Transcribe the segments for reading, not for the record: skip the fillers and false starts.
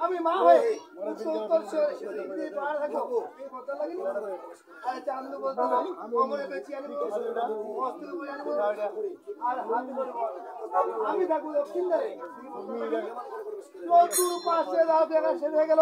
আমি মা হয়ে চান্দু বলতে আমি থাকবো দক্ষিণ ধারে পাশে দাও দেখা শেষ হয়ে গেল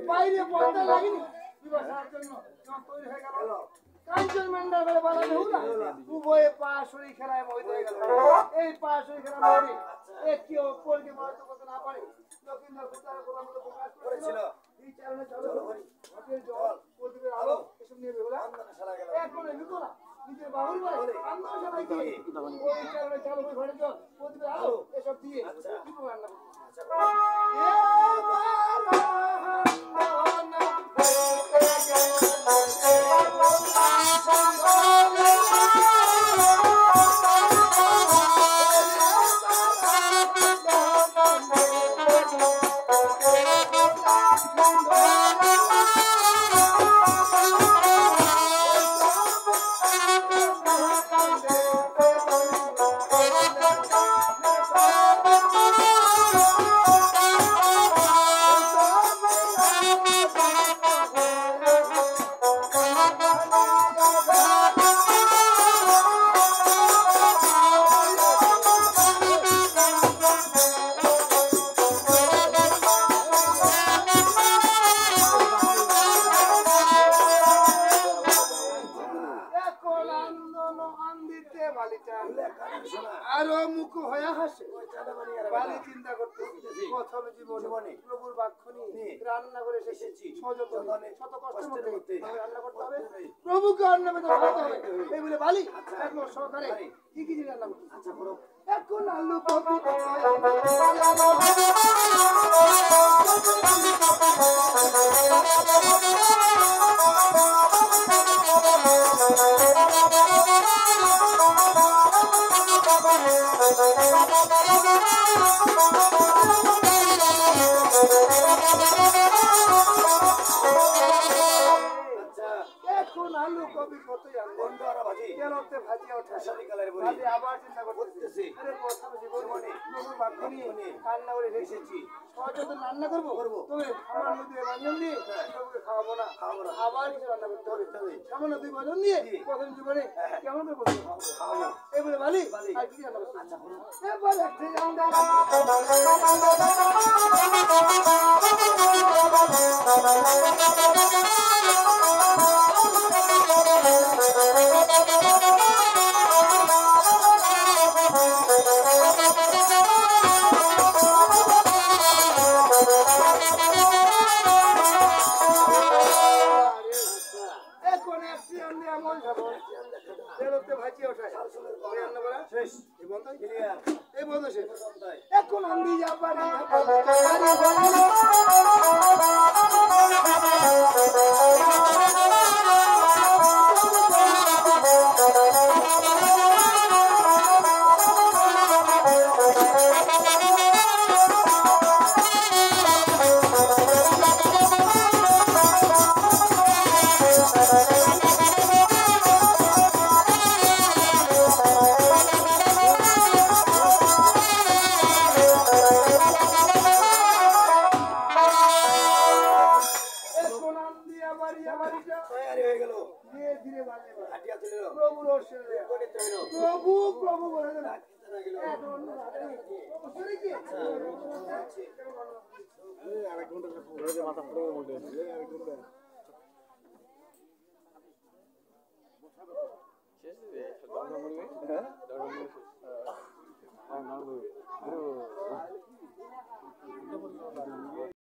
বাইরে পর্দা লাগেনি বিবাহের জন্য তৈরি হয়ে গেল কাঞ্চন মেন্ডার বলে বলা না উভয়ে পা শরীর খেলায় মহিত হয়ে গেল এই পা শরীর খেলা মহিত একটি অপরকে মারতে করতে না পারে দক্ষিণ দক্ষিণের কথা মতো প্রকাশ করেছিল এই চারণে চলো হাতের জল প্রদীপের আলো এসব নিয়ে বেরোলা এখন বিকলা নিজের বাবুর বলে আন্দোলন সবাই দিয়ে ওই চারণে চালো ঘরে জল প্রদীপের আলো এসব দিয়ে কি রান্না আরো মুখ হয়ে হাসে বালি চিন্তা করতে প্রথম জীবনে প্রভুর বাক্য নিয়ে রান্না করে এসেছি শত কষ্ট করতে রান্না করতে হবে প্রভুকে অন্ন পেতে খাওয়াতে হবে এই বলে বালি একদম সহকারে কি কি রান্না করতে আচ্ছা করো এখন আলু কপি এখন আলু কপি কতই তেলতে ভাজি ওঠা ভাজি আবার চিন্তা করতেছি আরে প্রথম জীবনে প্রভুর বাক্য নিয়ে রান্না করে এসেছি সহজে রান্না করবো তবে আমার মধ্যে ব্যঞ্জন দিয়ে প্রভুকে খাওয়াবো না আবার কিছু রান্না করতে হবে সামান্য 2 ভোজন দিয়ে প্রথম জীবনে কেমন করে প্রভুকে খাওয়াবো এবারে বালি আর কি রান্না করতে আচ্ছা এবার একটু যাওয়া বসে এখন আমি যাবারি প্রভু প্রভু বলে না